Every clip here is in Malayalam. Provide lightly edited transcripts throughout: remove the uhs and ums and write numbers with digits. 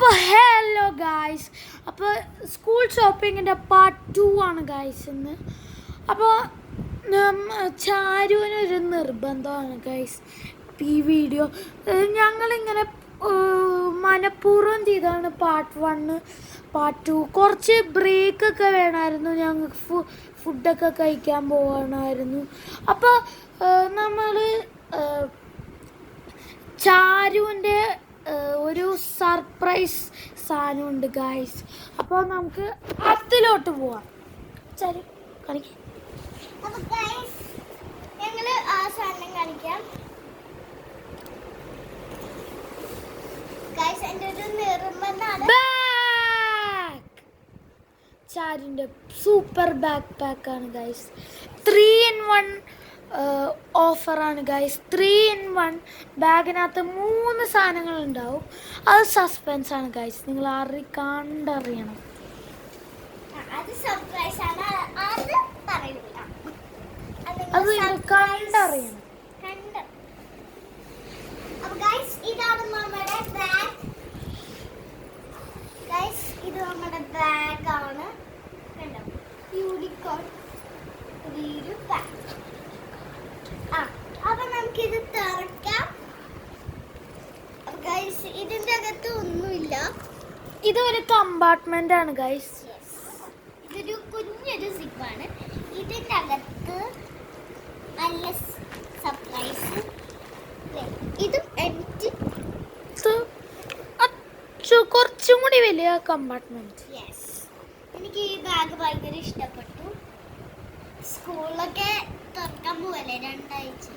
അപ്പോൾ ഹലോ ഗായ്സ്, അപ്പോൾ സ്കൂൾ ഷോപ്പിങ്ങിൻ്റെ പാർട്ട് 2 ആണ് ഗായ്സ് ഇന്ന്. അപ്പോൾ ചാരുവിനൊരു നിർബന്ധമാണ് ഗായ്സ് ഈ വീഡിയോ. ഞങ്ങളിങ്ങനെ മനഃപൂർവ്വം ചെയ്താണ് പാർട്ട് 1 പാർട്ട് 2. കുറച്ച് ബ്രേക്കൊക്കെ വേണമായിരുന്നു, ഞങ്ങൾക്ക് ഫുഡൊക്കെ കഴിക്കാൻ പോകണമായിരുന്നു. അപ്പോൾ നമ്മൾ ചാരുവിൻ്റെ ഒരു സർപ്രൈസ് സാധനമുണ്ട് ഗായ്സ്. അപ്പോൾ നമുക്ക് അതിലോട്ട് പോവാം. ചാരു കാണിക്കാം. അപ്പോൾ ഗായ്സ് ഞങ്ങൾ ആ സാധനം കാണിക്കാം. ഗായ്സ് എൻ്റെ ഒരു നിർബന്ധമാണ് ചാരുവിൻ്റെ സൂപ്പർ ബാക്ക് പാക്കാണ് ഗായ്സ്. 3-in-1 ഓഫറാണ് ഗൈസ്. 3-in-1 ബാഗിനകത്ത് 3 സാധനങ്ങൾ ഉണ്ടാവും. അത് സസ്പെൻസ് ആണ് ഗൈസ്, നിങ്ങൾ കണ്ടറിയണം. അത് സർപ്രൈസ് ആണ്, അത് പറയില്ല, അത് നിങ്ങൾ കണ്ടറിയണം. അപ്പോൾ ഗൈസ് ഇതാണ് നമ്മുടെ ബാഗ്. ഗൈസ് ഇത് നമ്മുടെ ബാഗാണ്, കണ്ടോ, യൂണിക്കോൺ ഒരു ബാഗ്. അപ്പൊ നമുക്കിത് തുറക്കാം. ഗൈസ് ഇതിന്റെ അകത്ത് ഒന്നുമില്ല, ഇതൊരു കമ്പാർട്ട്മെന്റ് ആണ് ഗൈസ്. ഇതൊരു കുഞ്ഞൊരു സിപ്പാണ്. ഇതിന്റെ അകത്ത് നല്ല സർപ്രൈസ്. ഇതും എനിക്ക് കുറച്ചും കൂടി വലിയ കമ്പാർട്ട്മെന്റ്. എനിക്ക് ഈ ബാഗ് ഭയങ്കര ഇഷ്ടപ്പെട്ടു. സ്കൂളിലൊക്കെ തുറക്കാൻ പോവല്ലേ 2 ആഴ്ച.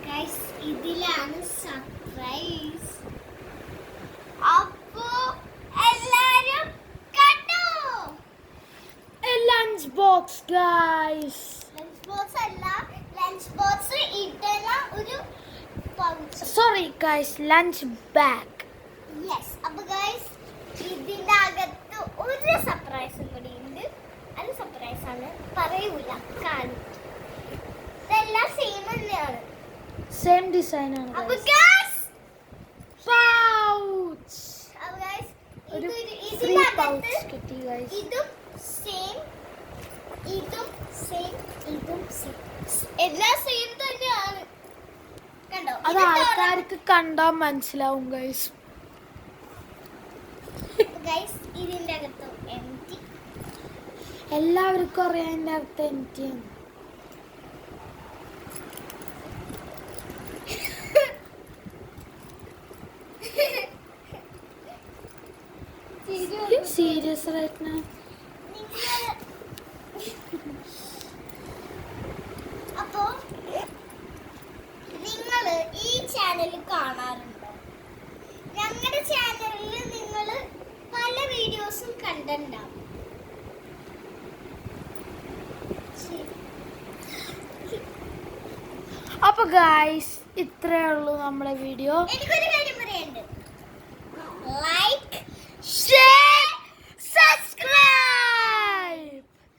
ഗൈസ് ഇതിലാണ് സർപ്രൈസ്. അപ്പോ എല്ലാരും കണ്ടോ? Lunch box guys. Lunch box അല്ല, ലഞ്ച് ബോക്സ് ഇട്ടല ഒരു pouch. Sorry guys, lunch bag. Yes. അപ്പൊ ഗൈസ് ഇതിന്റെ അകത്ത് ഒരു സർപ്രൈസും കൂടി ഉണ്ട്. അത് സർപ്രൈസ് ആണ്, പറയൂല, കാണിക്കും. ഇതെല്ലാം സെയിം തന്നെയാണ്, സെയിം ഡിസൈൻ ആണ് അപ്പൊ ഗൈസ്. ഗൈസ് പൗച്ച്, അപ്പൊ ഗൈസ് ഒരു ഇതിന്റെ ഫ്രീ അകത്ത് പൗച്ച് കിട്ടി ഗൈസ്. ഇതും സെയിം, ഇതും സെയിം, ഇതും സെയിം, എല്ലാം സെയിം തന്നെയാണ്. കണ്ടോ? അത് ആൾക്കാർക്ക് കണ്ടാൽ മനസ്സിലാവും ഗൈസ്. ഗൈസ് ഇതിന്റെ അകത്ത് എംറ്റി. എല്ലാവർക്കും അറിയാം എൻ്റെ അകത്ത് എനിക്കാണ്. Serious right now. അപ്പോ നിങ്ങള് ഈ ചാനൽ കാണാറുണ്ടോ? ഞങ്ങളുടെ ചാനലിൽ നിങ്ങൾ പല വീഡിയോസും കണ്ടിട്ടുണ്ടാവും. അപ്പൊ ഗൈസ് ഇത്രയേ ഉള്ളൂ നമ്മുടെ വീഡിയോ. എനിക്കൊരു കാര്യം പറയാനുണ്ട്. Like, share, subscribe.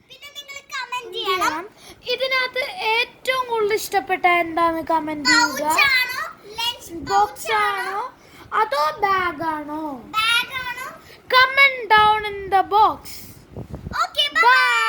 പിന്നെ നിങ്ങൾ കമന്റ് ചെയ്യണം. ഇതിനകത്ത് ഏറ്റവും കൂടുതൽ ഇഷ്ടപ്പെട്ട എന്താന്ന് കമന്റ് ചെയ്യുക. പൗച്ച് ആണോ, ലഞ്ച് ബോക്സ് ആണോ അതോ ബാഗ് ആണോ? ബാഗ് ആണോ? Comment down in the box. Okay, by.